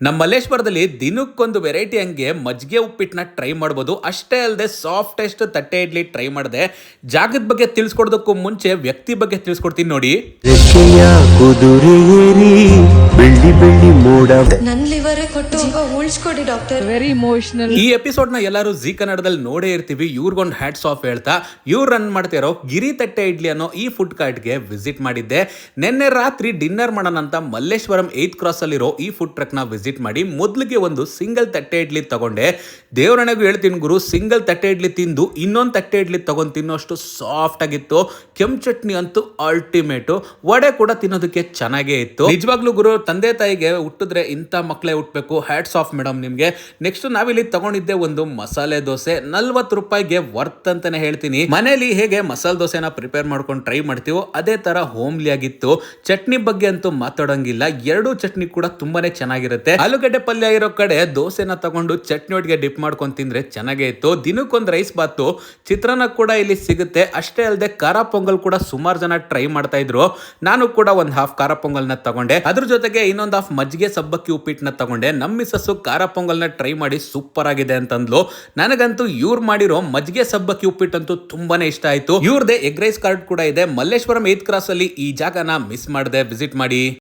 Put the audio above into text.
ನಮ್ಮ ಮಲ್ಲೇಶ್ವರದಲ್ಲಿ ದಿನಕ್ಕೊಂದು ವೆರೈಟಿ ಹಂಗೆ ಮಜ್ಜಿಗೆ ಉಪ್ಪಿಟ್ಟನ್ನ ಟ್ರೈ ಮಾಡ್ಬೋದು. ಅಷ್ಟೇ ಅಲ್ಲದೆ ಸಾಫ್ಟೆಸ್ಟ್ ತಟ್ಟೆ ಇಡ್ಲಿ ಟ್ರೈ ಮಾಡಿದೆ. ಜಾಗದ ಬಗ್ಗೆ ತಿಳಿಸ್ಕೊಡೋದಕ್ಕೂ ಮುಂಚೆ ವ್ಯಕ್ತಿ ಬಗ್ಗೆ ತಿಳಿಸ್ಕೊಡ್ತೀನಿ ನೋಡಿ. ರೆಕ್ಕೆಯ ಕುದುರೆ ಏರಿ ಬೆಳ್ಳಿ ಬೆಳ್ಳಿ ಮೋಡ ನನ್ ಲಿವರ್ ಕೊಟ್ಟು ಉಳಿಸ್ಕೊಡಿ ಡಾಕ್ಟರ್. Very emotional. ಈ ಎಪಿಸೋಡ್ ನ ಎಲ್ಲರೂ ಜಿ ಕನ್ನಡದಲ್ಲಿ ನೋಡೇ ಇರ್ತೀವಿ. ಇವ್ರಿಗೊಂದು ಹ್ಯಾಟ್ಸ್ ಆಫ್ ಹೇಳ್ತಾ ಇವ್ರು ರನ್ ಮಾಡ್ತಾ ಇರೋ ಗಿರಿ ತಟ್ಟೆ ಇಡ್ಲಿ ಅನ್ನೋ ಈ ಫುಡ್ ಕಾರ್ಟ್ಗೆ ವಿಸಿಟ್ ಮಾಡಿದ್ದೆ. ನಿನ್ನೆ ರಾತ್ರಿ ಡಿನ್ನರ್ ಮಾಡೋಣ ಅಂತ ಮಲ್ಲೇಶ್ವರಂ 8th ಕ್ರಾಸ್ ಅಲ್ಲಿರೋ ಈ ಫುಡ್ ಟ್ರಕ್ ನ ವಿಸಿಟ್ ಮಾಡಿ ಮೊದಲಿಗೆ ಒಂದು ಸಿಂಗಲ್ ತಟ್ಟೆ ಇಡ್ಲಿ ತಗೊಂಡೆ. ದೇವರಣೆಗೂ ಹೇಳ್ತೀನಿ ಗುರು, ಸಿಂಗಲ್ ತಟ್ಟೆ ಇಡ್ಲಿ ತಿಂದು ಇನ್ನೊಂದು ತಟ್ಟೆ ಇಡ್ಲಿ ತಗೊಂಡು ತಿನ್ನೋಷ್ಟು ಸಾಫ್ಟ್ ಆಗಿತ್ತು. ಕೆಂಪು ಚಟ್ನಿ ಅಂತೂ ಅಲ್ಟಿಮೇಟ್. ವಡೆ ಕೂಡ ತಿನ್ನೋದಕ್ಕೆ ಚೆನ್ನಾಗೇ ಇತ್ತು. ನಿಜವಾಗ್ಲೂ ಗುರು, ತಂದೆ ತಾಯಿಗೆ ಹುಟ್ಟಿದ್ರೆ ಇಂಥ ಮಕ್ಕಳೇ ಹುಟ್ಟಬೇಕು. ಹ್ಯಾಟ್ಸ್ ಆಫ್ ಮೇಡಮ್ ನಿಮ್ಗೆ. ನೆಕ್ಸ್ಟ್ ನಾವಿಲ್ಲಿ ತಗೊಂಡಿದ್ದೆ ಒಂದು ಮಸಾಲೆ ದೋಸೆ. 40 ರೂಪಾಯಿಗೆ ವರ್ತ್ ಅಂತಾನೆ ಹೇಳ್ತೀನಿ. ಮನೇಲಿ ಹೇಗೆ ಮಸಾಲೆ ದೋಸೆನ ಪ್ರಿಪೇರ್ ಮಾಡ್ಕೊಂಡು ಟ್ರೈ ಮಾಡ್ತೀವೋ ಅದೇ ತರ ಹೋಮ್ಲಿ ಆಗಿತ್ತು. ಚಟ್ನಿ ಬಗ್ಗೆ ಅಂತೂ ಮಾತಾಡೋಂಗಿಲ್ಲ. ಎರಡು ಚಟ್ನಿ ಕೂಡ ತುಂಬಾನೇ ಚೆನ್ನಾಗಿರುತ್ತೆ. ಆಲೂಗಡ್ಡೆ ಪಲ್ಯ ಇರೋ ಕಡೆ ದೋಸೆನ ತಗೊಂಡು ಚಟ್ನಿ ಒಟ್ಟಿಗೆ ಡಿಪ್ ಮಾಡ್ಕೊಂಡು ತಿಂದ್ರೆ ಚೆನ್ನಾಗೇ ಇತ್ತು. ದಿನಕ್ಕೊಂದು ರೈಸ್ ಬಾತು, ಚಿತ್ರಾನ್ನ ಕೂಡ ಇಲ್ಲಿ ಸಿಗುತ್ತೆ. ಅಷ್ಟೇ ಅಲ್ಲದೆ ಖಾರ ಪೊಂಗಲ್ ಕೂಡ ಸುಮಾರು ಜನ ಟ್ರೈ ಮಾಡ್ತಾ ಇದ್ರು. ನಾನು ಕೂಡ ಒಂದು ಹಾಫ್ ಖಾರ ಪೊಂಗಲ್ನ ತಗೊಂಡೆ. ಅದ್ರ ಜೊತೆಗೆ ಇನ್ನೊಂದು ಹಾಫ್ ಮಜ್ಜಿಗೆ ಸಬ್ಬಕ್ಕಿ ಉಪ್ಪಿಟ್ಟನ್ನ ತಗೊಂಡೆ. ನಮ್ಮ ಮಿಸ್ಸಸ್ ಖಾರ ಪೊಂಗಲ್ನ ಟ್ರೈ ಮಾಡಿ ಸೂಪರ್ ಆಗಿದೆ ಅಂತಂದ್ಲು. ನನಗಂತೂ ಇವ್ರು ಮಾಡಿರೋ ಮಜ್ಜಿಗೆ ಸಬ್ಬಕ್ಕಿ ಉಪ್ಪಿಟ್ಟಂತೂ ತುಂಬಾನೇ ಇಷ್ಟ ಆಯ್ತು. ಇವ್ರದೇ ಎಗ್ ರೈಸ್ ಕಾರ್ಡ್ ಕೂಡ ಇದೆ. ಮಲ್ಲೇಶ್ವರಂ 8th ಕ್ರಾಸ್ ಅಲ್ಲಿ ಈ ಜಾಗನ ಮಿಸ್ ಮಾಡದೆ ವಿಸಿಟ್ ಮಾಡಿ.